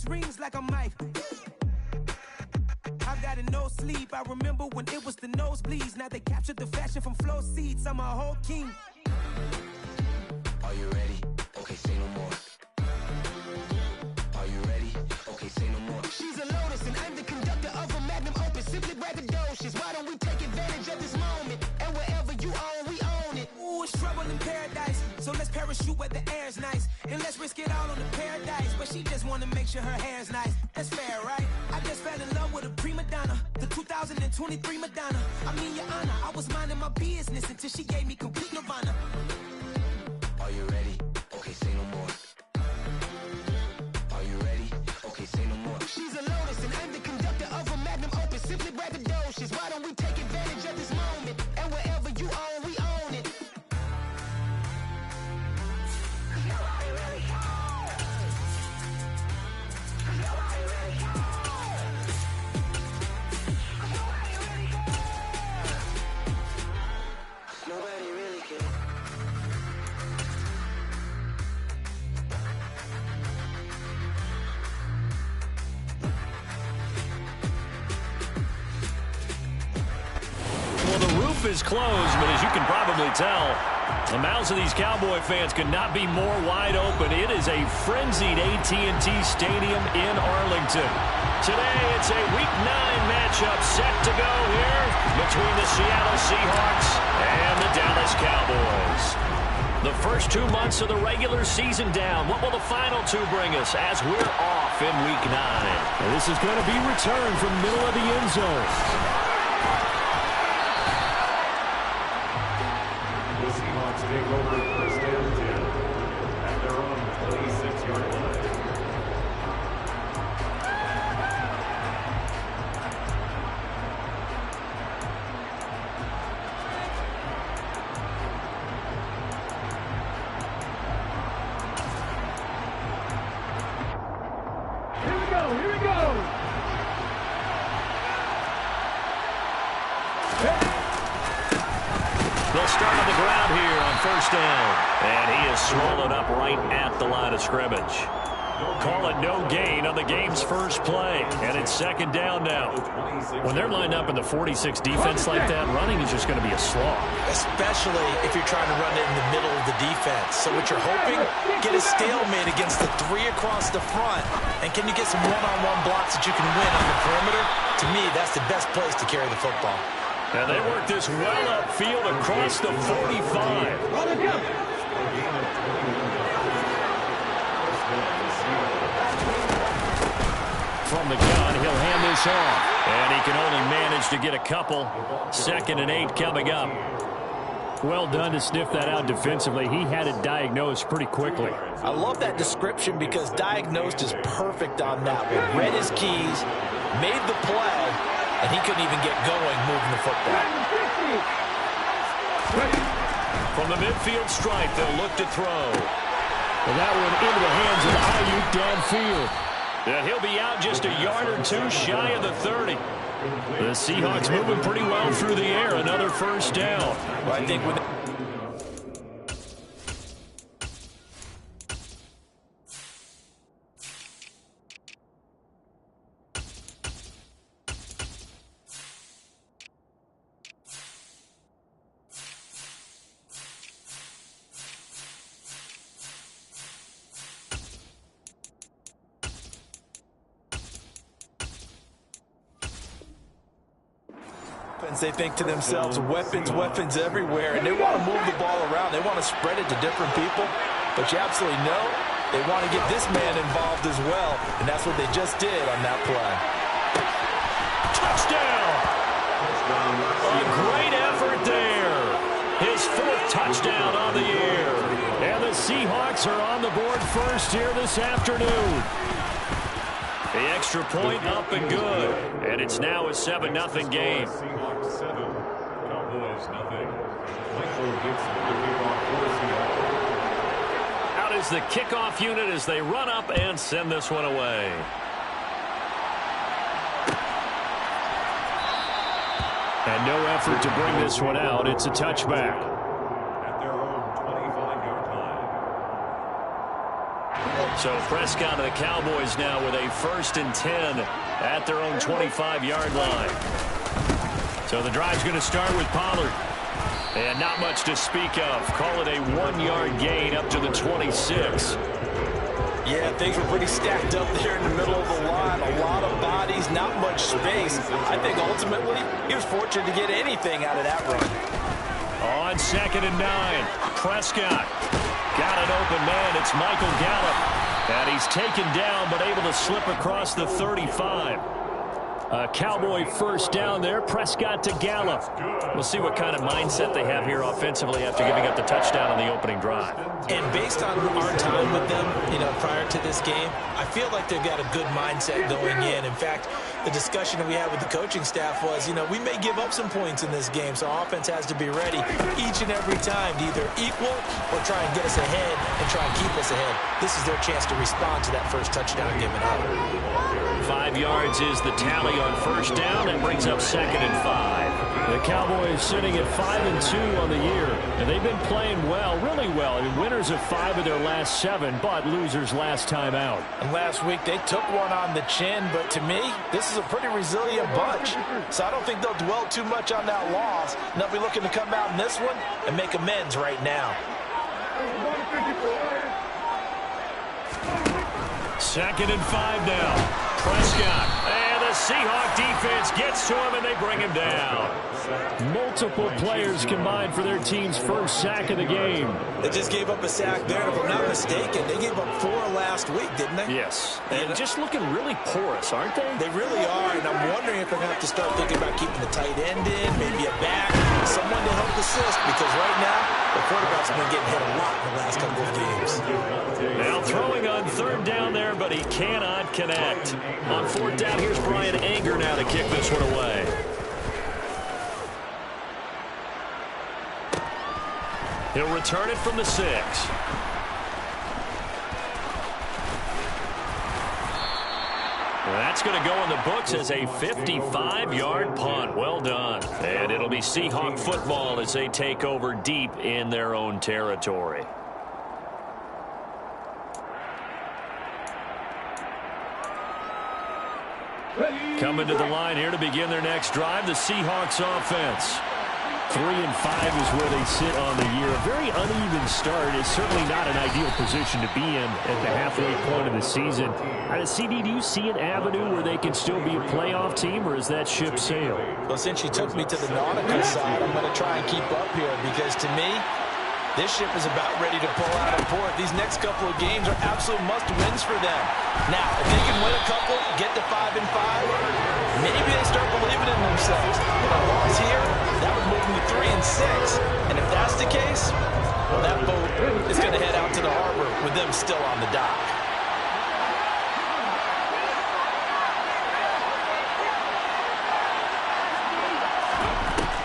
6 rings like a Mike. I've got a no sleep. I remember when it was the nosebleeds. Now they captured the fashion from flow seats. I'm a whole king. Are you ready? Okay, say no more. Are you ready? Okay, say no more. She's a lotus and I'm the conductor of a magnum opus. Simply braggadocious. Why don't we take advantage of this moment? And wherever you own, we own it. Ooh, it's trouble in paradise. So let's parachute where the air's nice. And let's risk it all on the paradise. But she just wanna make sure her hair's nice. That's fair, right? I just fell in love with a prima donna. The 2023 Madonna. I mean, your honor, I was minding my business until she gave me complete nirvana. Are you ready? Okay, say no more. Are you ready? Okay, say no more. She's a lotus and I'm the conductor of a magnum opus. Simply braggadocious. Why don't we take advantage of this moment? And wherever you own, we own it. Nobody really cares. Nobody really cares. Nobody really cares. Nobody really cares. Well, the roof is closed, but as you can probably tell, the mouths of these Cowboy fans could not be more wide open. It is a frenzied AT&T Stadium in Arlington. Today, it's a Week 9 matchup set to go here between the Seattle Seahawks and the Dallas Cowboys. The first 2 months of the regular season down. What will the final 2 bring us as we're off in Week 9? And this is going to be returned from middle of the end zone. The Seahawks take over first and 10 at their own 26-yard line. Here we go. They'll start on the ground here on first down. And he is swallowed up right at the line of scrimmage. Call it no gain on the game's first play. And it's second down now. When they're lined up in the 46 defense like that, running is just going to be a slog. Especially if you're trying to run it in the middle of the defense. So what you're hoping, get a stalemate against the 3 across the front. And can you get some one-on-one blocks that you can win on the perimeter? To me, that's the best place to carry the football. And they work this well upfield across the 45. From the gun, he'll hand this off. And he can only manage to get a couple. 2nd and 8 coming up. Well done to sniff that out defensively. He had it diagnosed pretty quickly. I love that description because diagnosed is perfect on that one. Read his keys, made the play, and he couldn't even get going moving the football. From the midfield stripe, they'll look to throw. And that one into the hands of Ayuk downfield. And he'll be out just a yard or 2 shy of the 30. The Seahawks moving pretty well through the air. Another first down. Well, I think with they think to themselves, weapons, weapons everywhere, and they want to move the ball around. They want to spread it to different people, but you absolutely know they want to get this man involved as well, and that's what they just did on that play. Touchdown! A great effort there. His 4th touchdown on the year. And the Seahawks are on the board first here this afternoon. The extra point up and good. And it's now a 7-0 game. Seahawks 7, Cowboys nothing. Michael Gibson, the kickoff for Seattle. Out is the kickoff unit as they run up and send this one away. And no effort to bring this one out. It's a touchback. At their own 25-yard line. So Prescott and the Cowboys now with a 1st and 10 at their own 25-yard line. So the drive's going to start with Pollard. And not much to speak of. Call it a 1-yard gain up to the 26. Yeah, things were pretty stacked up there in the middle of the line. A lot of bodies, not much space. I think ultimately he was fortunate to get anything out of that run. On 2nd and 9, Prescott got an open man. It's Michael Gallup. And he's taken down but able to slip across the 35. A Cowboy 1st down there. Prescott to Gallup. We'll see what kind of mindset they have here offensively after giving up the touchdown on the opening drive. And based on our time with them, prior to this game, I feel like they've got a good mindset going in. In fact, the discussion that we had with the coaching staff was, we may give up some points in this game, so our offense has to be ready each and every time to either equal or try and get us ahead and try and keep us ahead. This is their chance to respond to that first touchdown given up. 5 yards is the tally on 1st down. That brings up 2nd and 5. The Cowboys sitting at 5-2 on the year. And they've been playing well, really well. I mean, winners of 5 of their last 7, but losers last time out. And last week they took one on the chin, but to me, this is a pretty resilient bunch. So I don't think they'll dwell too much on that loss. And they'll be looking to come out in this one and make amends right now. 2nd and 5 now. Prescott, and the Seahawk defense gets to him, and they bring him down. Multiple players combined for their team's 1st sack of the game. They just gave up a sack there, and if I'm not mistaken, they gave up 4 last week, didn't they? Yes, and just looking really porous, aren't they? They really are, and I'm wondering if they're going to have to start thinking about keeping the tight end in, maybe a back, someone to help assist, because right now, the quarterback's been getting hit a lot in the last couple of games. Now throwing on 3rd down there, but he cannot connect. On 4th down, here's Brian Anger now to kick this one away. He'll return it from the 6. That's going to go in the books as a 55-yard punt. Well done. And it'll be Seahawk football as they take over deep in their own territory. Coming to the line here to begin their next drive, the Seahawks offense. 3-5 is where they sit on the year. A very uneven start. It's certainly not an ideal position to be in at the halfway point of the season. CD, do you see an avenue where they can still be a playoff team, or is that ship sailed? Well, since you took me to the nautical side, I'm going to try and keep up here because to me, this ship is about ready to pull out of port. These next couple of games are absolute must-wins for them. Now, if they can win a couple, get to 5-5, maybe they start believing in themselves. But a loss here, that would move them to 3-6. And if that's the case, well, that boat is going to head out to the harbor with them still on the dock.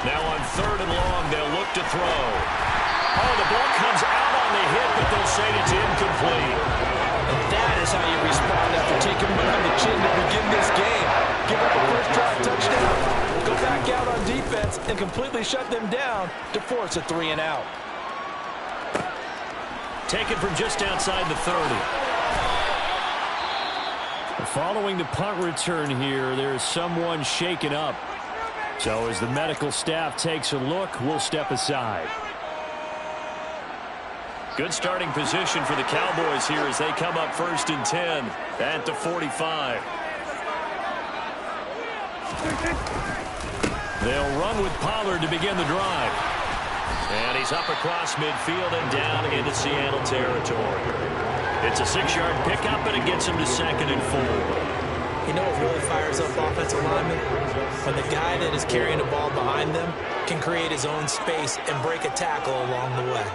Now on 3rd and long, they'll look to throw. Oh, the ball comes out on the hit, but they'll say it's incomplete. And that is how you respond after taking one on the chin to begin this game. Give up a first drive touchdown, go back out on defense, and completely shut them down to force a 3-and-out. Taken from just outside the 30. Following the punt return here, there's someone shaken up. So as the medical staff takes a look, we'll step aside. Good starting position for the Cowboys here as they come up 1st and 10 at the 45. They'll run with Pollard to begin the drive. And he's up across midfield and down into Seattle territory. It's a 6-yard pickup, and it gets him to 2nd and 4. You know what really fires up offensive linemen? When the guy that is carrying the ball behind them can create his own space and break a tackle along the way.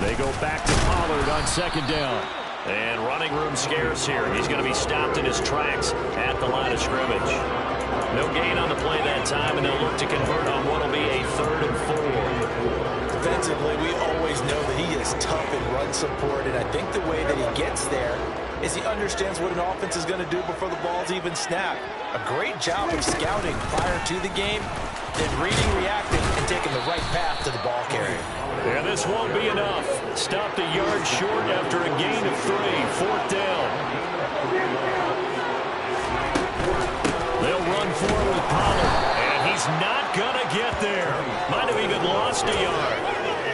They go back to Pollard on 2nd down. And running room scarce here. He's going to be stopped in his tracks at the line of scrimmage. No gain on the play that time, and they'll look to convert on what will be a 3rd and 4. Defensively, we always know that he is tough in run support, and I think the way that he gets there is he understands what an offense is going to do before the ball's even snapped. A great job of scouting prior to the game, then reading, reacting, and taking the right path to the ball carrier. And this won't be enough. Stopped a yard short after a gain of 3. 4th down. They'll run forward with Pollard. And he's not going to get there. Might have even lost a yard.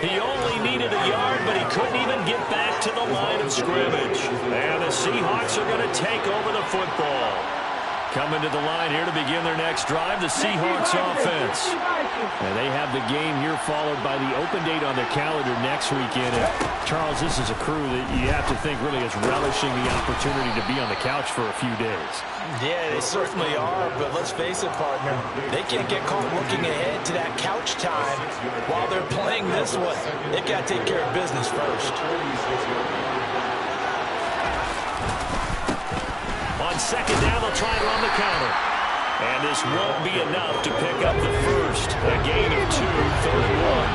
He only needed a yard, but he couldn't even get back to the line of scrimmage. And the Seahawks are going to take over the football. Coming to the line here to begin their next drive, the Seahawks offense. And they have the game here followed by the open date on their calendar next weekend. And Charles, this is a crew that you have to think really is relishing the opportunity to be on the couch for a few days. Yeah, they certainly are, but let's face it, partner. They can't get caught looking ahead to that couch time while they're playing this one. They've got to take care of business first. On 2nd down, they'll try and run the counter. And this won't be enough to pick up the first. A gain of 2, 3rd and 1.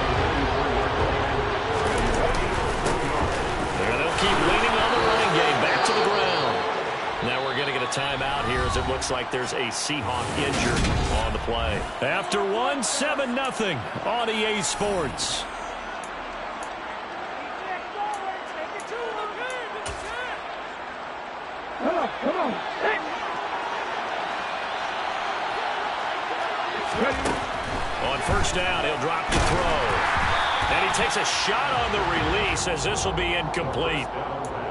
And they'll keep leaning on the running game. Back to the ground. Now we're going to get a timeout here as it looks like there's a Seahawk injured on the play. After 1, 7-0 on EA Sports. Come on. On 1st down, he'll drop the throw. And he takes a shot on the release as this will be incomplete.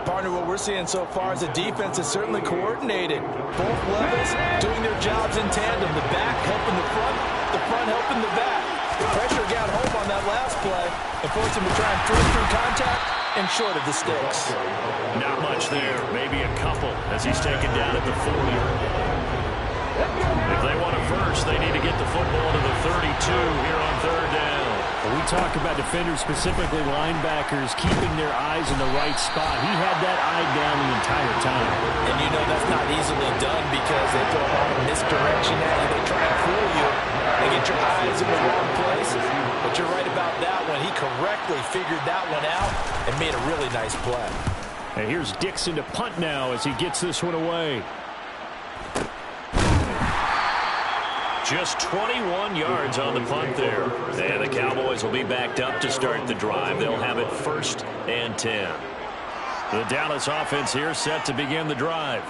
Partner, what we're seeing so far is the defense is certainly coordinated. Both levels doing their jobs in tandem. The back helping the front helping the back. The pressure got home on that last play and forced him to try and through contact and short of the sticks. Not much there, maybe a couple as he's taken down at the 40. If they want a first, they need to get the football to the 32 here on 3rd down. We talk about defenders, specifically linebackers, keeping their eyes in the right spot. He had that eye down the entire time. And you know that's not easily done because they throw a lot of misdirection at you. They try and fool you. They get your eyes in the wrong place. But you're right about that one. He correctly figured that one out and made a really nice play. And here's Dixon to punt now as he gets this one away. Just 21 yards on the punt there. And the Cowboys will be backed up to start the drive. They'll have it 1st and 10. The Dallas offense here set to begin the drive.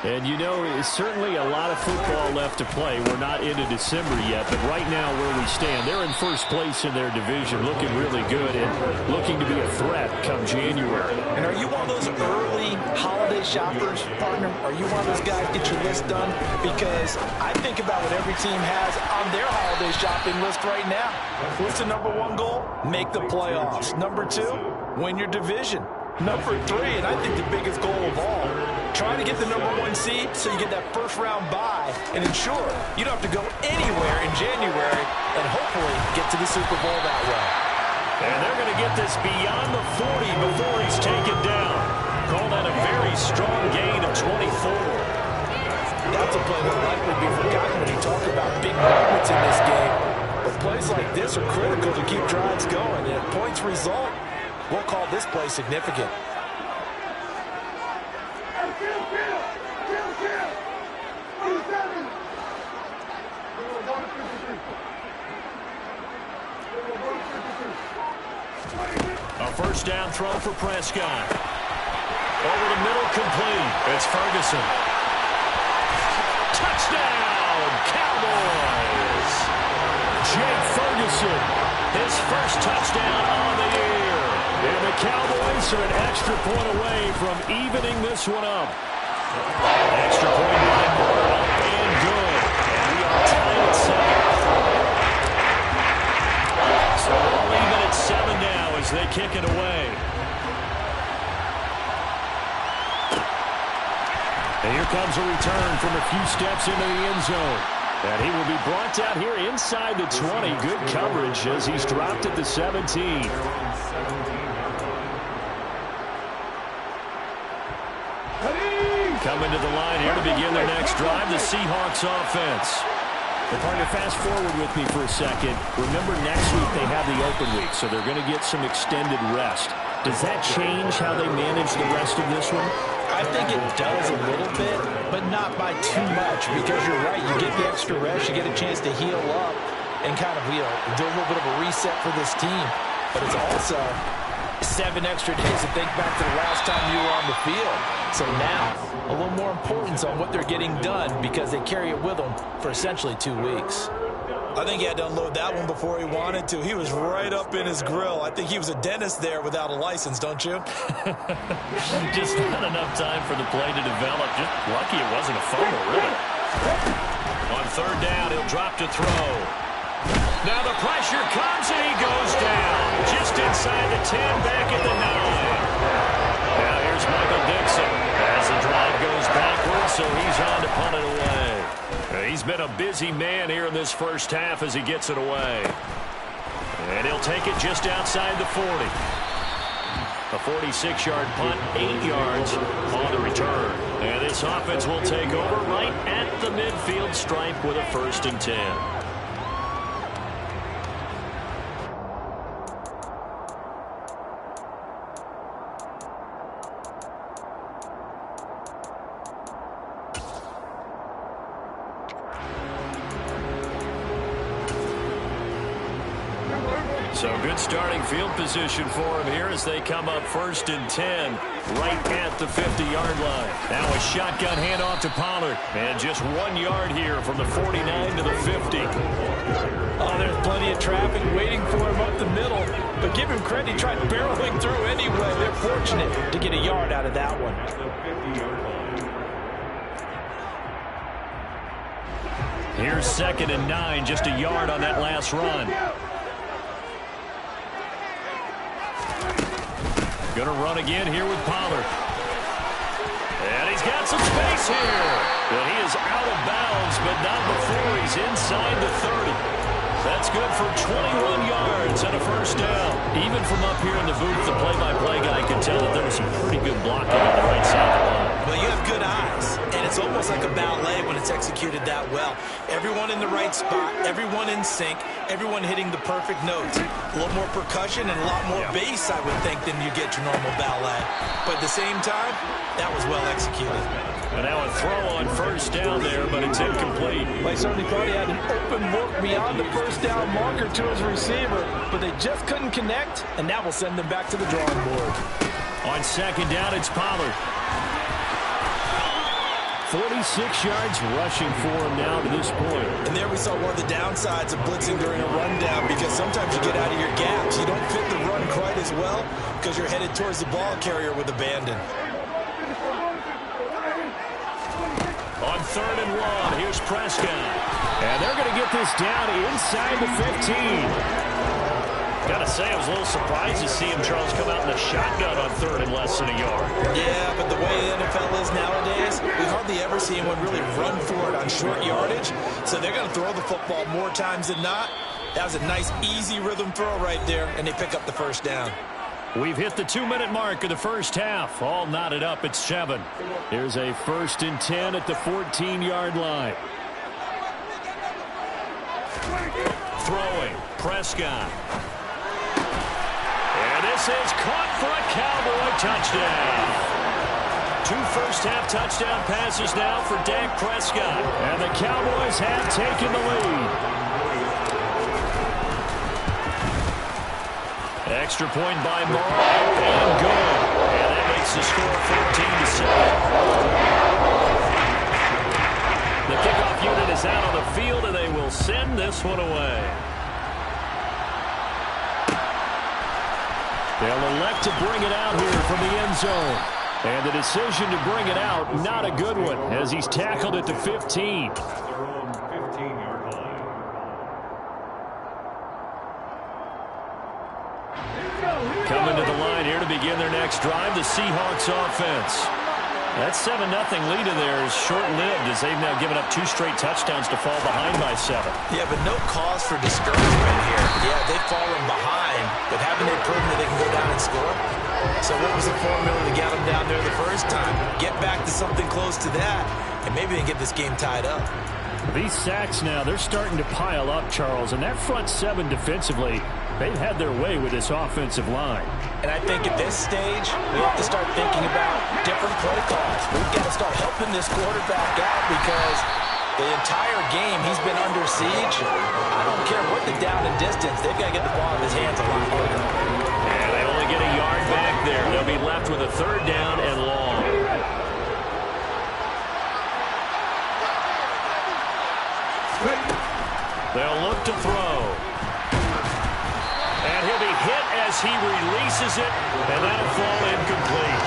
And you know, it's certainly a lot of football left to play. We're not into December yet, but right now where we stand, they're in 1st place in their division, looking really good and looking to be a threat come January. And are you one of those early holiday shoppers, partner? Are you one of those guys get your list done? Because I think about what every team has on their holiday shopping list right now. What's the #1 goal? Make the playoffs. #2, win your division. #3, and I think the biggest goal of all, trying to get the #1 seed so you get that first-round bye and ensure you don't have to go anywhere in January and hopefully get to the Super Bowl that way. And they're going to get this beyond the 40 before he's taken down. Call that a very strong gain of 24. That's a play that will likely be forgotten when you talk about big moments in this game. But plays like this are critical to keep drives going, and if points result, we'll call this play significant. A 1st down throw for Prescott. Over the middle, complete. It's Ferguson. Touchdown, Cowboys! Jake Ferguson, his 1st touchdown on the year. And the Cowboys are an extra point away from evening this one up. Extra point by Burrow, and good. And we are tied at 7. So we'll even at 7 now as they kick it away. And here comes a return from a few steps into the end zone. And he will be brought down here inside the 20. Good coverage as he's dropped at the 17. Coming to the line here to begin their next drive, the Seahawks offense. Well, partner, fast forward with me for a second. Remember, next week they have the open week, so they're going to get some extended rest. Does that change how they manage the rest of this one? I think it does a little bit, but not by too much, because you're right. You get the extra rest. You get a chance to heal up. and kind of, do a little bit of a reset for this team. But it's also 7 extra days to think back to the last time you were on the field. So now, a little more importance on what they're getting done because they carry it with them for essentially 2 weeks. I think he had to unload that one before he wanted to. He was right up in his grill. I think he was a dentist there without a license, don't you? Just not enough time for the play to develop. Just lucky it wasn't a fumble, really. On 3rd down, he'll drop to throw. Now the pressure comes and he goes down. Just inside the 10, back at the 9. Now here's Michael Dixon as the drive goes backwards, so he's on to punt it away. He's been a busy man here in this first half as he gets it away. And he'll take it just outside the 40. A 46-yard punt, 8 yards on the return. And this offense will take over right at the midfield stripe with a 1st and 10. So good starting field position for him here as they come up 1st and 10 right at the 50-yard line. Now a shotgun handoff to Pollard. And just 1 yard here from the 49 to the 50. Oh, there's plenty of traffic waiting for him up the middle. But give him credit, he tried barreling through anyway. They're fortunate to get a yard out of that one. Here's 2nd and 9, just a yard on that last run. Going to run again here with Pollard. And he's got some space here. And he is out of bounds, but not before he's inside the 30. That's good for 21 yards and a 1st down. Even from up here in the booth, the play-by-play guy could tell that there was some pretty good blocking on the right side of the line. Well, you have good eyes, and it's almost like a ballet when it's executed that well. Everyone in the right spot, everyone in sync, everyone hitting the perfect notes. A little more percussion and a lot more bass, I would think, than you get your normal ballet. But at the same time, that was well executed. And now a throw on 1st down there, but it's incomplete. Well, he certainly thought he had an open look beyond the 1st down marker to his receiver, but they just couldn't connect, and that will send them back to the drawing board. On 2nd down, it's Pollard. 46 yards rushing for him now to this point. And there we saw one of the downsides of blitzing during a rundown, because sometimes you get out of your gaps. You don't fit the run quite as well because you're headed towards the ball carrier with abandon. On 3rd and 1, here's Prescott. And they're going to get this down inside the 15. Got to say, I was a little surprised to see him, Charles, come out in the shotgun on 3rd and less than a yard. Yeah, but the way the NFL is nowadays, we hardly ever see anyone really run for it on short yardage. So they're going to throw the football more times than not. That was a nice, easy rhythm throw right there, and they pick up the 1st down. We've hit the 2-minute mark of the first half. All knotted up at 7. Here's a 1st and 10 at the 14-yard line. Throwing, Prescott. And this is caught for a Cowboy touchdown. 2 first-half touchdown passes now for Dak Prescott. And the Cowboys have taken the lead. Extra point by Morrow, and good. And that makes the score 14-7. The kickoff unit is out on the field, and they will send this one away. They'll elect to bring it out here from the end zone. And the decision to bring it out, not a good one, as he's tackled at the 15. Coming to the line here to begin their next drive, the Seahawks offense. That 7-0 lead in there is short-lived as they've now given up 2 straight touchdowns to fall behind by 7. Yeah, but no cause for discouragement here. Yeah, they've fallen behind, but haven't they proven that they can go down and score? So what was the formula to get them down there the first time? Get back to something close to that, and maybe they get this game tied up. These sacks now, they're starting to pile up, Charles, and that front 7 defensively, they've had their way with this offensive line. And I think at this stage, we have to start thinking about different play calls. We've got to start helping this quarterback out because the entire game he's been under siege. I don't care what get down in distance, they've got to get the ball out of his hands a lot harder. And they only get a yard back there. They'll be left with a 3rd down and long. They'll look to throw. And he'll be hit as he releases it, and that'll fall incomplete.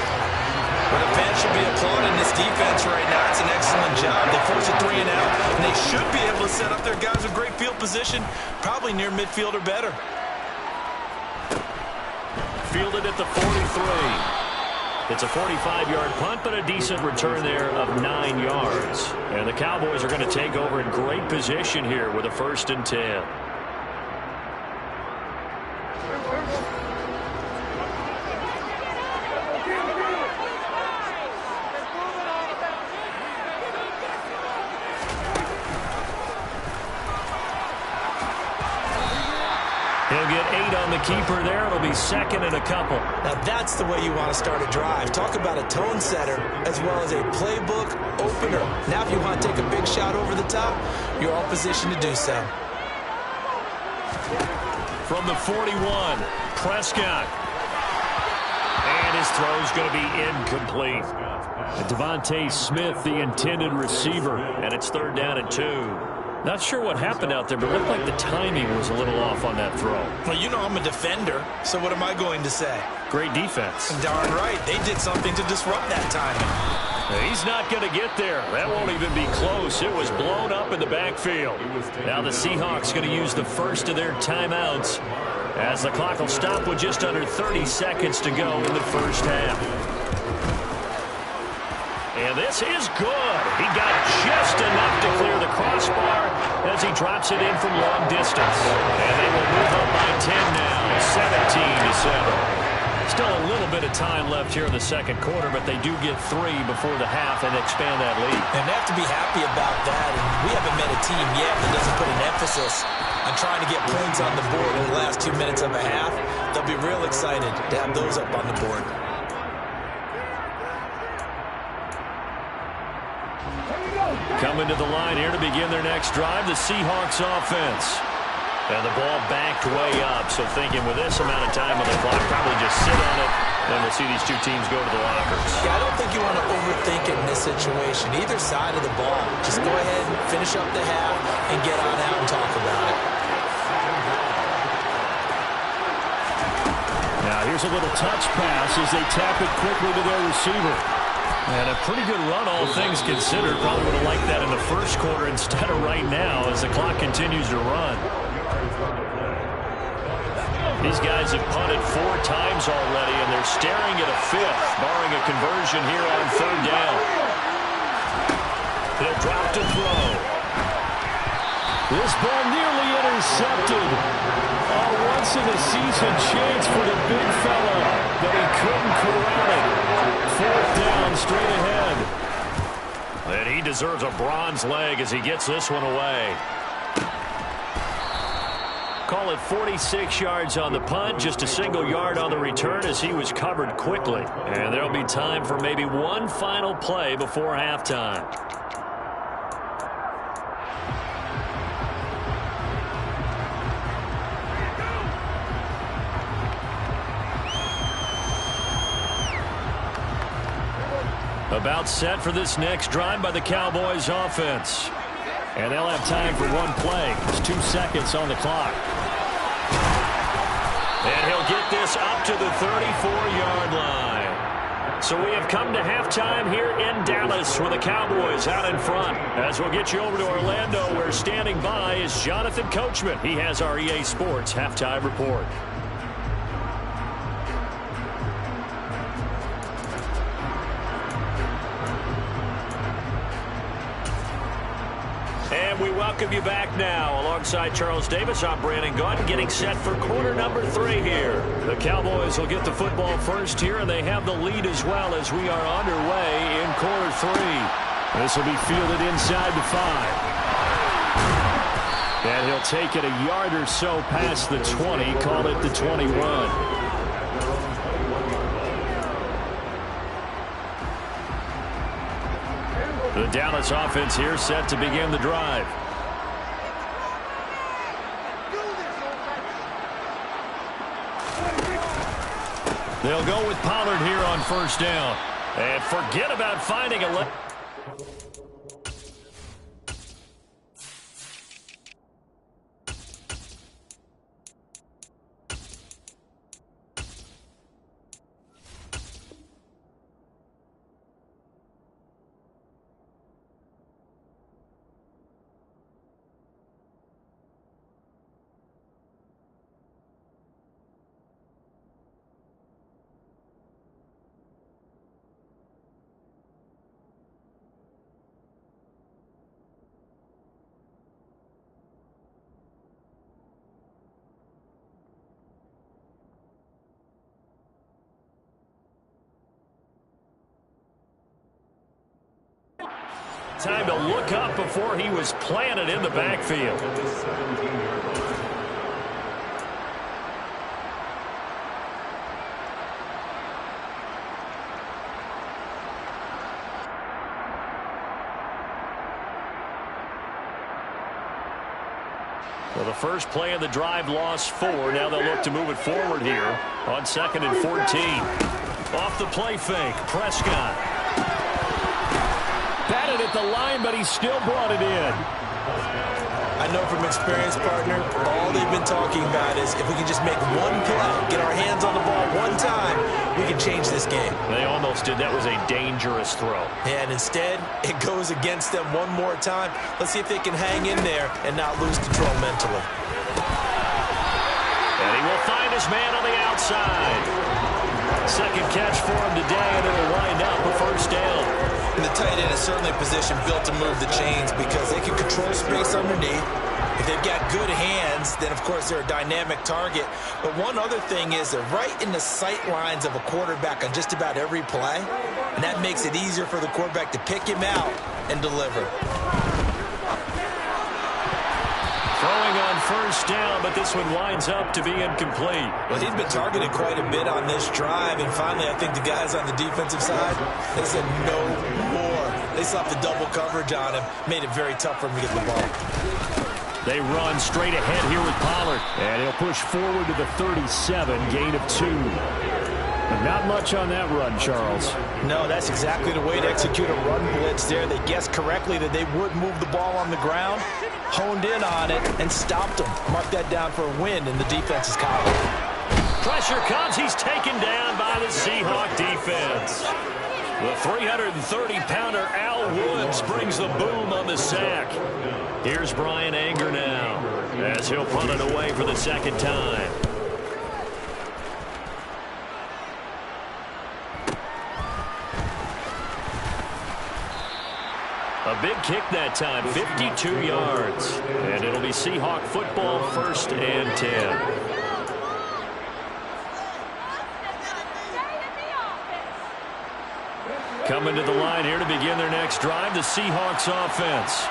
Well, the fans should be applauding this defense right now. It's an excellent job. They force a 3 and out, and they should be able to set up their guys with great field position, probably near midfield or better. Fielded at the 43. It's a 45-yard punt, but a decent return there of 9 yards. And the Cowboys are going to take over in great position here with a 1st and 10. He'll get 8 on the keeper there. It'll be 2nd and a couple. Now that's the way you want to start a drive. Talk about a tone setter as well as a playbook opener. Now if you want to take a big shot over the top, you're all positioned to do so. From the 41, Prescott. And his throw's going to be incomplete. Devontae Smith, the intended receiver, and it's 3rd down and 2. Not sure what happened out there, but it looked like the timing was a little off on that throw. Well, you know I'm a defender, so what am I going to say? Great defense. Darn right. They did something to disrupt that timing. He's not going to get there. That won't even be close. It was blown up in the backfield. Now the Seahawks going to use the first of their timeouts as the clock will stop with just under 30 seconds to go in the first half. And this is good. He got just enough to clear the crossbar as he drops it in from long distance. And they will move up by 10 now, 17-7. Still a little bit of time left here in the 2nd quarter, but they do get 3 before the half and expand that lead. And they have to be happy about that. And we haven't met a team yet that doesn't put an emphasis on trying to get points on the board in the last 2 minutes of a half. They'll be real excited to have those up on the board. Coming to the line here to begin their next drive, the Seahawks offense. And the ball backed way up, so thinking with this amount of time on the clock, probably just sit on it, and we'll see these 2 teams go to the lockers. Yeah, I don't think you want to overthink it in this situation. Either side of the ball. Just go ahead and finish up the half and get on out and talk about it. Now here's a little touch pass as they tap it quickly to their receiver. And a pretty good run, all things considered. Probably would have liked that in the 1st quarter instead of right now as the clock continues to run. These guys have punted 4 times already, and they're staring at a 5th, barring a conversion here on 3rd down. He'll drop to throw. This ball nearly intercepted. A once-in-a-season chance for the big fella, but he couldn't corral it. 4th down, straight ahead. And he deserves a bronze leg as he gets this one away. Call it 46 yards on the punt, just a single yard on the return as he was covered quickly. And there'll be time for maybe one final play before halftime. About set for this next drive by the Cowboys offense. And they'll have time for one play. There's 2 seconds on the clock. And he'll get this up to the 34-yard line. So we have come to halftime here in Dallas with the Cowboys out in front. As we'll get you over to Orlando, where standing by is Jonathan Coachman. He has our EA Sports halftime report. And we welcome you back now. Alongside Charles Davis, I'm Brandon Gaudin, getting set for quarter number 3 here. The Cowboys will get the football first here, and they have the lead as well as we are underway in quarter 3. This will be fielded inside the 5. And he'll take it a yard or so past the 20, call it the 21. The Dallas offense here set to begin the drive. They'll go with Pollard here on first down. And forget about finding a... Time to look up before he was planted in the backfield. Well, the first play of the drive lost 4. Now they'll look to move it forward here on 2nd and 14. Off the play fake, Prescott. Batted at the line, but he still brought it in. I know from experience, partner, all they've been talking about is if we can just make one play, get our hands on the ball one time, we can change this game. They almost did. That was a dangerous throw. And instead, it goes against them one more time. Let's see if they can hang in there and not lose control mentally. And he will find his man on the outside. Second catch for him today, and it'll wind up a first down. And the tight end is certainly a position built to move the chains because they can control space underneath. If they've got good hands, then of course they're a dynamic target. But one other thing is they're right in the sight lines of a quarterback on just about every play. And that makes it easier for the quarterback to pick him out and deliver. Throwing on first down, but this one winds up to be incomplete. Well, he's been targeted quite a bit on this drive, and finally I think the guys on the defensive side, they said no more. They slapped the double coverage on him, made it very tough for him to get the ball. They run straight ahead here with Pollard, and he'll push forward to the 37, gain of 2. Not much on that run, Charles. No, that's exactly the way to execute a run blitz there. They guessed correctly that they would move the ball on the ground, honed in on it, and stopped them. Mark that down for a win in the defense's column. Pressure comes. He's taken down by the Seahawk defense. The 330-pounder Al Woods brings the boom on the sack. Here's Brian Anger now as he'll punt it away for the second time. A big kick that time, 52 yards. And it'll be Seahawk football, 1st and 10. Coming to the line here to begin their next drive, the Seahawks offense.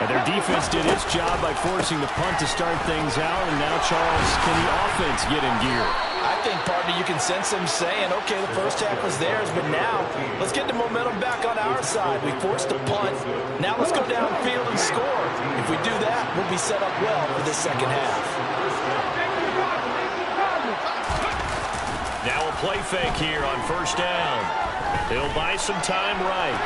And their defense did its job by forcing the punt to start things out. And now, Charles, can the offense get in gear? I think, partner, you can sense them saying, okay, the first half was theirs, but now let's get the momentum back on our side. We forced a punt. Now let's go downfield and score. If we do that, we'll be set up well for this second half. Now a play fake here on first down. He'll buy some time right.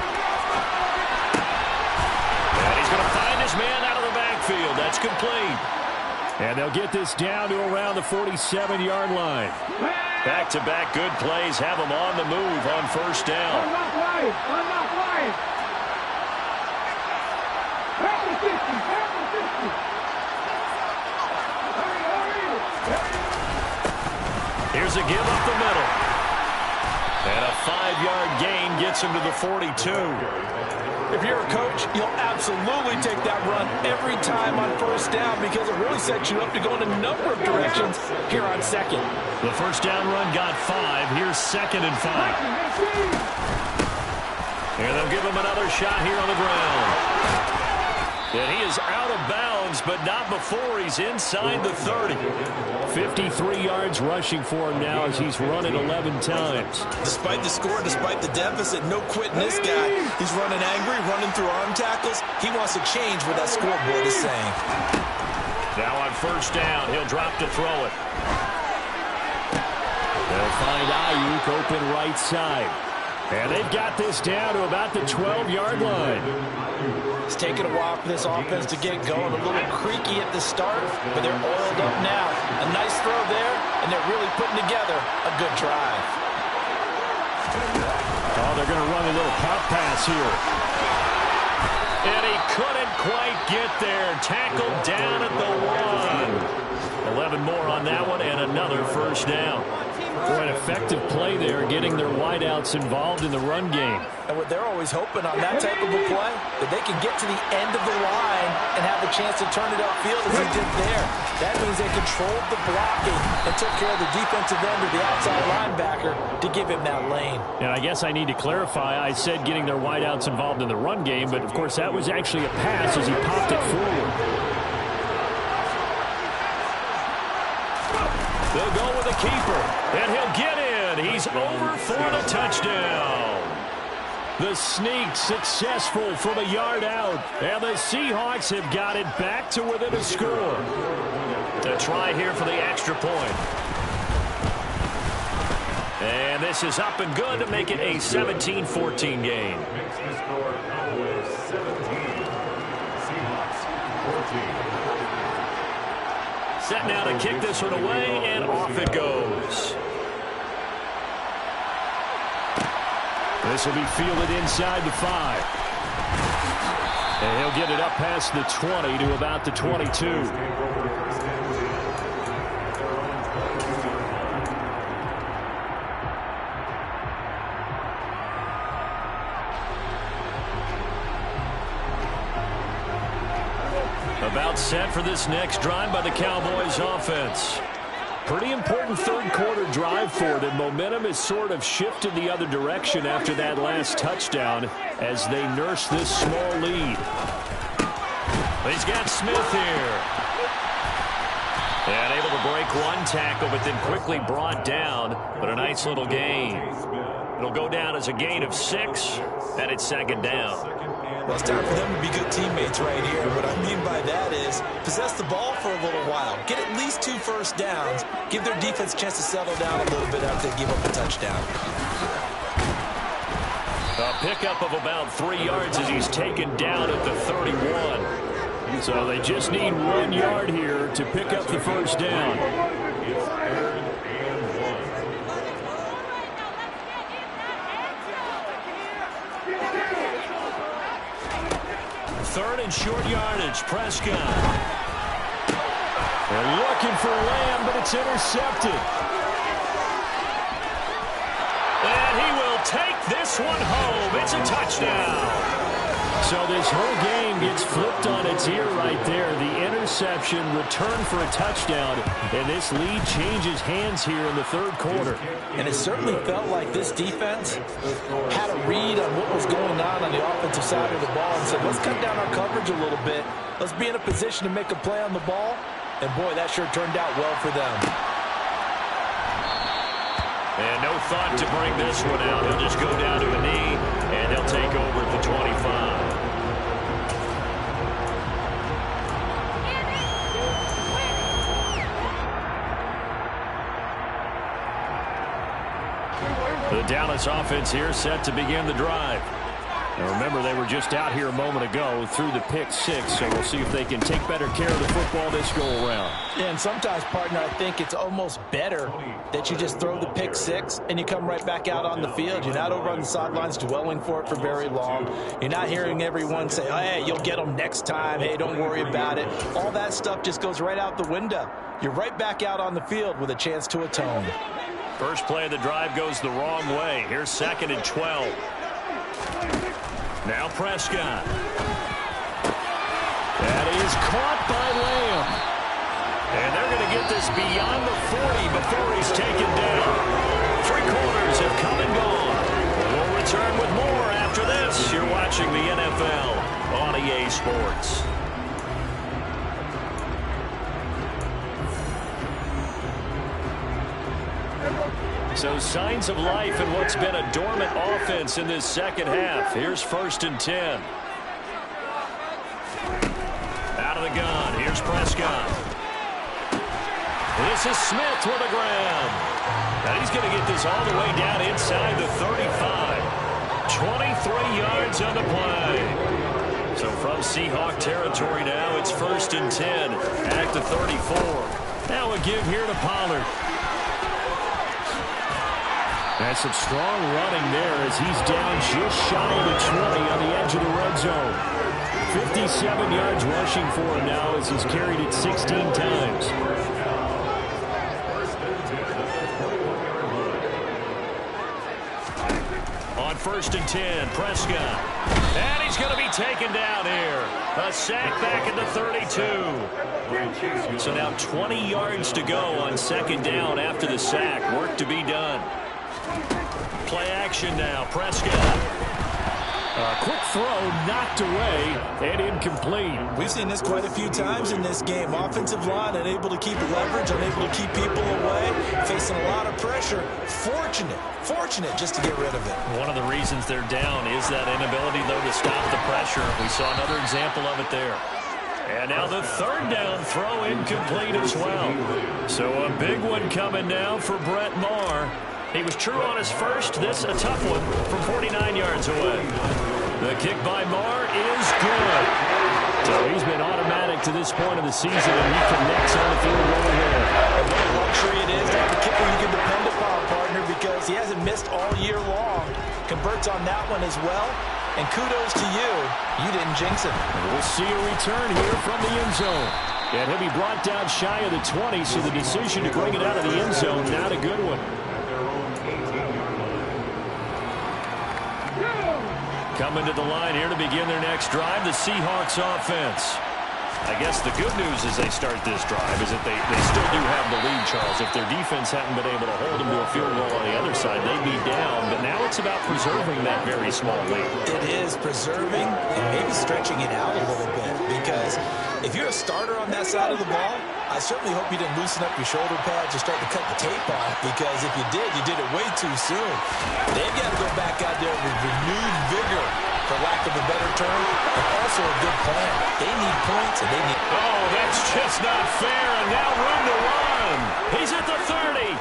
And he's going to find his man out of the backfield. That's complete. And they'll get this down to around the 47-yard line. Back-to-back good plays have them on the move on first down. Here's a give up the middle. And a 5-yard gain gets him to the 42. If you're a coach, you'll absolutely take that run every time on first down because it really sets you up to go in a number of directions here on second. The first down run got 5. Here's 2nd and 5. And they'll give him another shot here on the ground. And he is out of bounds, but not before he's inside the 30. 53 yards rushing for him now as he's run it 11 times. Despite the score, despite the deficit, no quitting this guy. He's running angry, running through arm tackles. He wants to change what that scoreboard is saying. Now on first down, he'll drop to throw it. They'll find Ayuk open right side. And they've got this down to about the 12-yard line. It's taken a while for this offense to get going. A little creaky at the start, but they're oiled up now. A nice throw there, and they're really putting together a good drive. Oh, they're going to run a little pop pass here. And he couldn't quite get there. Tackled down at the 1. 11 more on that one, and another first down. Boy, an effective play there, getting their wideouts involved in the run game. And what they're always hoping on that type of a play, that they can get to the end of the line and have a chance to turn it upfield as they did there. That means they controlled the blocking and took care of the defensive end of the outside linebacker to give him that lane. And I guess I need to clarify, I said getting their wideouts involved in the run game, but of course that was actually a pass as he popped it forward. They'll go with a keeper, and he'll get in. He's over for the touchdown. The sneak successful from a yard out, and the Seahawks have got it back to within a score. A try here for the extra point. And this is up and good to make it a 17-14 game. Makes the score Cowboys 17, Seahawks 14. Set now to kick this one away, and off it goes. This will be fielded inside the 5. And he'll get it up past the 20 to about the 22. About set for this next drive by the Cowboys offense. Pretty important third-quarter drive for them. Momentum has sort of shifted the other direction after that last touchdown as they nurse this small lead. He's got Smith here. And able to break one tackle, but then quickly brought down. But a nice little gain. It'll go down as a gain of 6, and it's second down. Well, it's time for them to be good teammates right here. What I mean by that is possess the ball for a little while. Get at least 2 first downs. Give their defense a chance to settle down a little bit after they give up a touchdown. A pickup of about 3 yards as he's taken down at the 31. So they just need 1 yard here to pick up the first down. It's 3rd and 1. Third and short yardage. Prescott. They're looking for Lamb, but it's intercepted. And he will take this one home. It's a touchdown. So this whole game gets flipped on its ear right there. The interception, return for a touchdown, and this lead changes hands here in the third quarter. And it certainly felt like this defense had a read on what was going on the offensive side of the ball and said, let's cut down our coverage a little bit. Let's be in a position to make a play on the ball. And, boy, that sure turned out well for them. And no thought to bring this one out. He'll just go down to a knee, and they'll take over at the 25. The Dallas offense here set to begin the drive. Now remember, they were just out here a moment ago through the pick 6, so we'll see if they can take better care of the football this go-around. And sometimes, partner, I think it's almost better that you just throw the pick 6 and you come right back out on the field. You're not over on the sidelines dwelling for it for very long. You're not hearing everyone say, oh, hey, you'll get them next time. Hey, don't worry about it. All that stuff just goes right out the window. You're right back out on the field with a chance to atone. First play of the drive goes the wrong way. Here's 2nd and 12. Now Prescott. That is caught by Lamb. And they're going to get this beyond the 40 before he's taken down. 3 quarters have come and gone. We'll return with more after this. You're watching the NFL on EA Sports. So signs of life in what's been a dormant offense in this second half. Here's 1st and 10. Out of the gun. Here's Prescott. This is Smith with a grab. And he's going to get this all the way down inside the 35. 23 yards on the play. So from Seahawk territory now, it's 1st and 10 at the 34. Now a give here to Pollard. That's some strong running there as he's down just shy of the 20 on the edge of the red zone. 57 yards rushing for him now as he's carried it 16 times. On 1st and 10, Prescott. And he's going to be taken down here. A sack back at the 32. So now 20 yards to go on 2nd down after the sack. Work to be done. Play action now. Prescott. A quick throw knocked away and incomplete. We've seen this quite a few times in this game. Offensive line unable to keep leverage, unable to keep people away, facing a lot of pressure. Fortunate just to get rid of it. One of the reasons they're down is that inability, though, to stop the pressure. We saw another example of it there. And now the 3rd down throw incomplete as well. So a big one coming now for Brett Maher. He was true on his first. This a tough one from 49 yards away. The kick by Maher is good. So he's been automatic to this point of the season, and he connects on the field goal here. And what a luxury it is to have a kicker you can depend upon, partner, because he hasn't missed all year long. Converts on that one as well. And kudos to you. You didn't jinx him. We'll see a return here from the end zone. And he'll be brought down shy of the 20, so the decision to bring it out of the end zone, not a good one. Coming to the line here to begin their next drive, the Seahawks offense. I guess the good news as they start this drive is that they still do have the lead, Charles. If their defense hadn't been able to hold them to a field goal on the other side, they'd be down. But now it's about preserving that very small lead. It is preserving and maybe stretching it out a little bit. Because if you're a starter on that side of the ball, I certainly hope you didn't loosen up your shoulder pads or start to cut the tape off. Because if you did it way too soon. They've got to go back out there with renewed vigor, for lack of a better term, and also a good plan. They need points, and they need... Oh, that's just not fair, and now room to run. He's at the 30,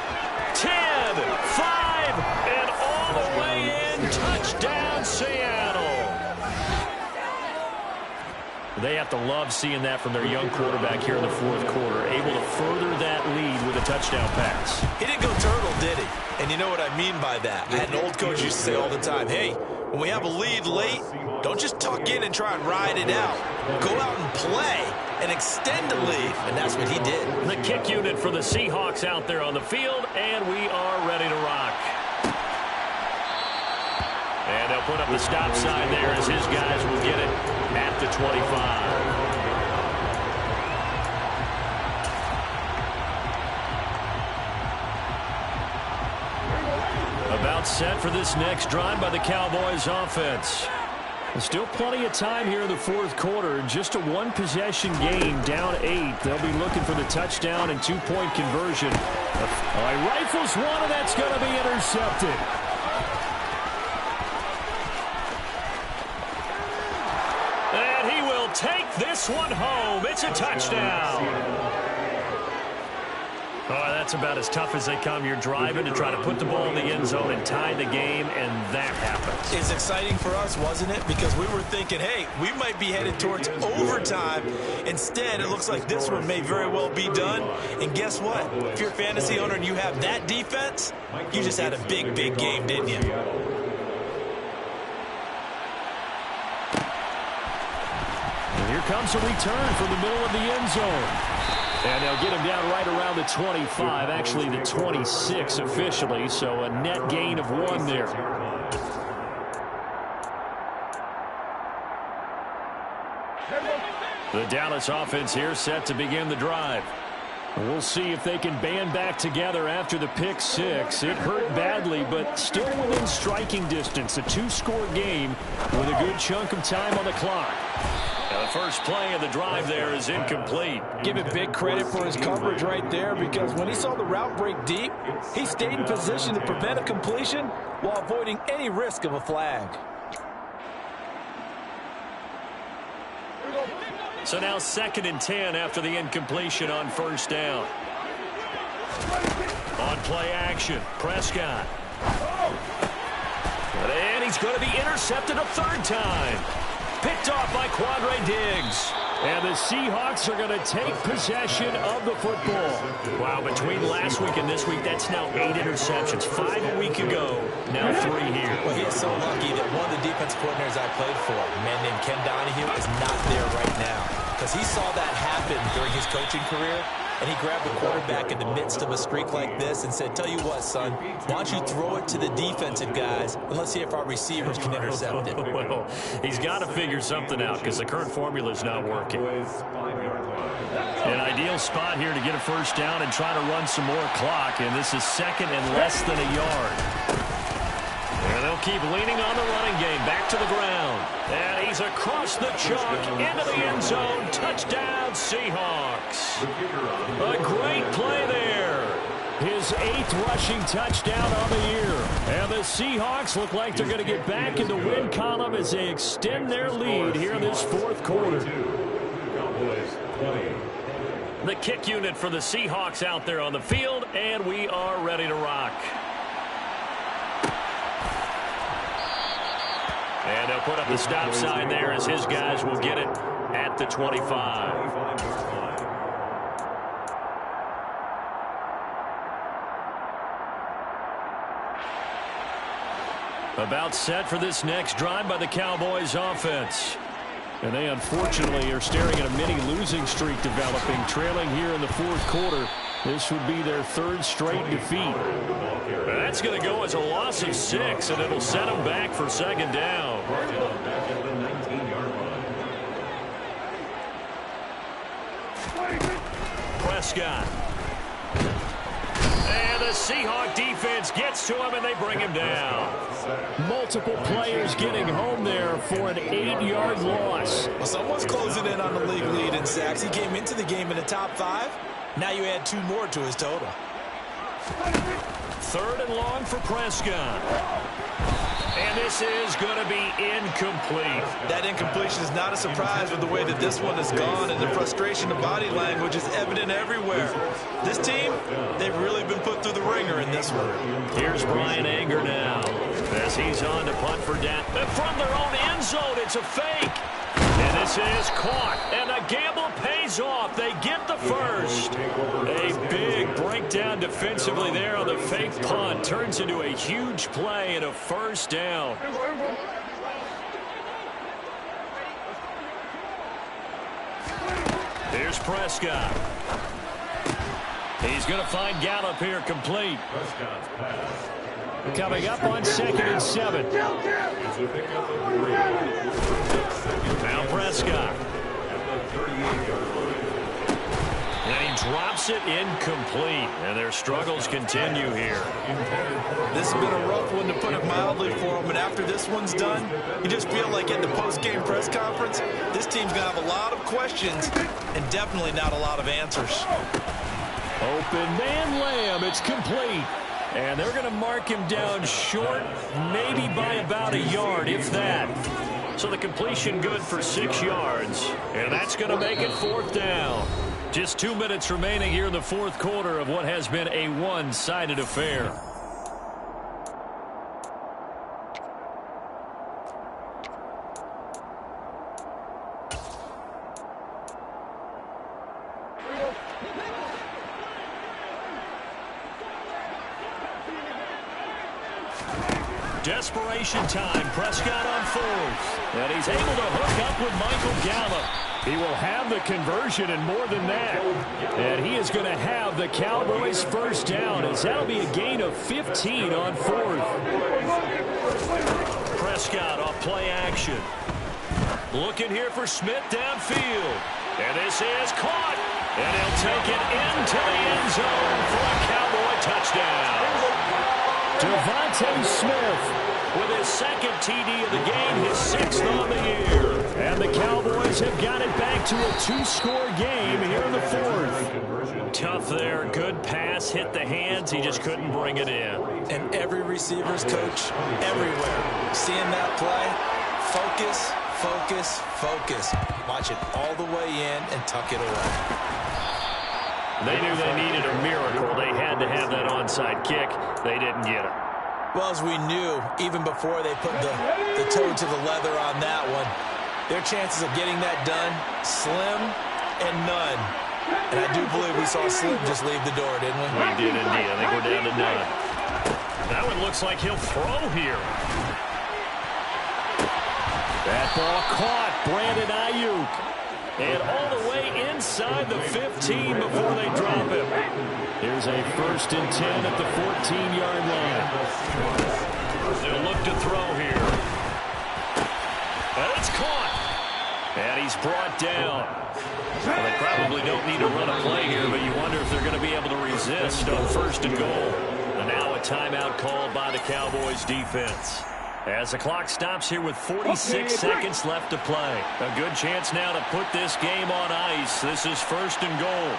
10, 5, and all the way in. Touchdown, Seattle. They have to love seeing that from their young quarterback here in the 4th quarter, able to further that lead with a touchdown pass. He didn't go turtle, did he? And you know what I mean by that. I had an old coach used to say all the time, hey, when we have a lead late, don't just tuck in and try and ride it out. Go out and play and extend the lead. And that's what he did. The kick unit for the Seahawks out there on the field, and we are ready to rock. And they'll put up the stop sign there as his guys will get it at the 25. About set for this next drive by the Cowboys offense. Still plenty of time here in the 4th quarter. Just a one-possession game, down 8. They'll be looking for the touchdown and 2-point conversion. Rifles one, and that's going to be intercepted. And he will take this one home. It's a touchdown. Oh, that's about as tough as they come. You're driving to try to put the ball in the end zone and tie the game, and that happens. It's exciting for us, wasn't it? Because we were thinking, hey, we might be headed towards overtime. Instead, it looks like this one may very well be done. And guess what? If you're a fantasy owner and you have that defense, you just had a big, big game, didn't you? And here comes a return from the middle of the end zone. And they'll get him down right around the 25, actually the 26 officially, so a net gain of 1 there. The Dallas offense here set to begin the drive. We'll see if they can band back together after the pick 6. It hurt badly, but still within striking distance. A 2-score game with a good chunk of time on the clock. Now the first play of the drive there is incomplete. Give it big credit for his coverage right there, because when he saw the route break deep, he stayed in position to prevent a completion while avoiding any risk of a flag. So now 2nd and 10 after the incompletion on 1st down. On play action, Prescott. And he's going to be intercepted a third time. Picked off by Quandre Diggs. And the Seahawks are going to take possession of the football. Wow, between last week and this week, that's now 8 interceptions. 5 a week ago, now 3 here. Well, he is so lucky that one of the defense coordinators I played for, a man named Ken Donahue, is not there right now. Because he saw that happen during his coaching career, and he grabbed the quarterback in the midst of a streak like this and said, tell you what, son, why don't you throw it to the defensive guys, and let's see if our receivers can intercept it. Well, he's got to figure something out because the current formula is not working. An ideal spot here to get a first down and try to run some more clock, and this is second and less than a yard. And they'll keep leaning on the running game. Back to the ground. And he's across the chalk into the end zone. Touchdown, Seahawks. A great play there. His 8th rushing touchdown on the year. And the Seahawks look like they're going to get back in the win column as they extend their lead here in this fourth quarter. The kick unit for the Seahawks out there on the field, and we are ready to rock. And they'll put up the stop sign there as his guys will get it at the 25. About set for this next drive by the Cowboys offense. And they unfortunately are staring at a mini losing streak developing, trailing here in the fourth quarter. This would be their 3rd straight defeat. That's going to go as a loss of 6, and it'll set them back for second down. Prescott. And the Seahawk defense gets to him, and they bring him down. Multiple players getting home there for an 8-yard loss. Well, someone's closing in on the league lead in sacks. He came into the game in the top 5. Now you add 2 more to his total. 3rd and long for Prescott. And this is going to be incomplete. That incompletion is not a surprise with the way that this one has gone, and the frustration of body language is evident everywhere. This team, they've really been put through the ringer in this one. Here's Brian Anger now as he's on to punt for down. From their own end zone, it's a fake. And this is caught, and the gamble pays off. They get the first. A big breakdown defensively there on the fake punt. Turns into a huge play and a first down. Here's Prescott. He's going to find Gallup here complete. Coming up on 2nd and 7. Now Prescott. And he drops it incomplete. And their struggles continue here. This has been a rough one, to put it mildly, for him. And after this one's done, you just feel like in the post-game press conference, this team's going to have a lot of questions and definitely not a lot of answers. Open man Lamb. It's complete. And they're going to mark him down short, maybe by about a yard, if that. So the completion good for 6 yards. And that's going to make it 4th down. Just 2 minutes remaining here in the fourth quarter of what has been a one-sided affair. Desperation time. Prescott on 4th. And he's able to hook up with Michael Gallup. He will have the conversion and more than that. And he is going to have the Cowboys first down, as that'll be a gain of 15 on 4th. Prescott off play action. Looking here for Smith downfield. And this is caught. And he'll take it into the end zone for a Cowboy touchdown. Devontae Smith with his 2nd TD of the game, his 6th on the year. And the Cowboys have got it back to a 2-score game here in the 4th. Tough there. Good pass. Hit the hands. He just couldn't bring it in. And every receiver's coach everywhere seeing that play. Focus, focus, focus. Watch it all the way in and tuck it away. They knew they needed a miracle. They had to have that onside kick. They didn't get it. Well, as we knew, even before they put the toe to the leather on that one, their chances of getting that done, slim and none. And I do believe we saw Slim just leave the door, didn't we? We did indeed. I think we're down to none. That one looks like he'll throw here. That ball caught. Brandon Ayuk. And all the way inside the 15 before they drop him. Here's a 1st and 10 at the 14-yard line. They'll look to throw here. And it's caught. And he's brought down. Well, they probably don't need to run a play here, but you wonder if they're going to be able to resist on 1st and goal. And now a timeout called by the Cowboys defense. As the clock stops here with 46 seconds left to play. A good chance now to put this game on ice. This is 1st and goal.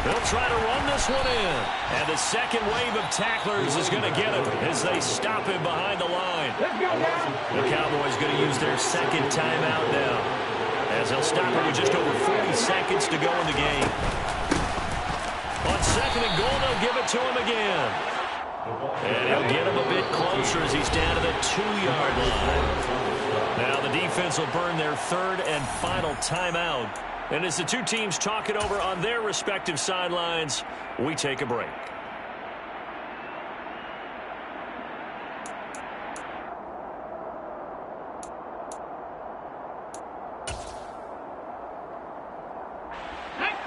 They'll try to run this one in. And the second wave of tacklers is going to get him as they stop him behind the line. The Cowboys going to use their second timeout now, as they'll stop him with just over 40 seconds to go in the game. On 2nd and goal, they'll give it to him again. And he'll get him a bit closer as he's down to the 2-yard line. Now the defense will burn their 3rd and final timeout. And as the two teams talk it over on their respective sidelines, we take a break.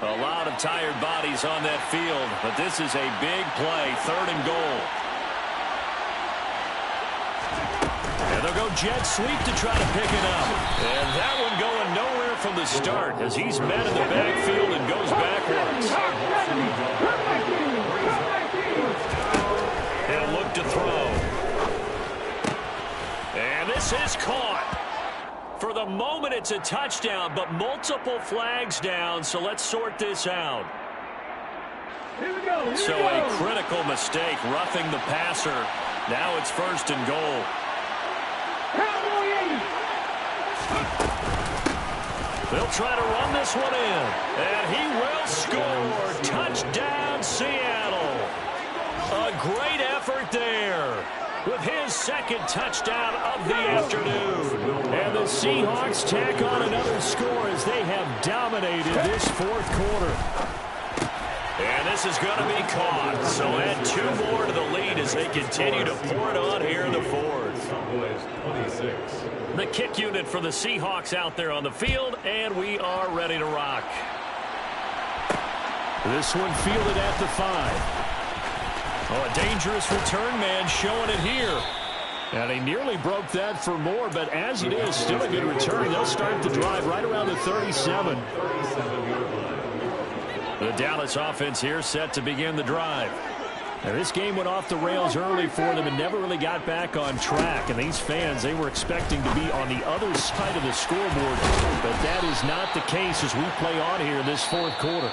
A lot of tired bodies on that field, but this is a big play, 3rd and goal. And they'll go jet sweep to try to pick it up. And that one going nowhere from the start as he's met in the backfield and goes backwards. He'll look to throw. And this is caught. For the moment, it's a touchdown, but multiple flags down, so let's sort this out. So a critical mistake, roughing the passer. Now it's 1st and goal. They'll try to run this one in, and he will score. Touchdown, Seattle. A great effort there, with his 2nd touchdown of the afternoon. And the Seahawks tack on another score as they have dominated this 4th quarter. And this is going to be caught. So add 2 more to the lead as they continue to pour it on here in the 4th. The kick unit for the Seahawks out there on the field, and we are ready to rock. This one fielded at the 5. Oh, a dangerous return man showing it here. And he nearly broke that for more, but as it is, still a good return. They'll start the drive right around the 37. The Dallas offense here set to begin the drive. Now, this game went off the rails early for them and never really got back on track. And these fans, they were expecting to be on the other side of the scoreboard. But that is not the case as we play on here in this 4th quarter.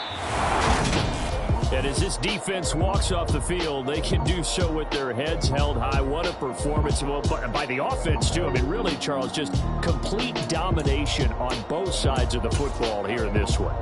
And as this defense walks off the field, they can do so with their heads held high. What a performance by the offense, too. I mean, really, Charles, just complete domination on both sides of the football here in this one.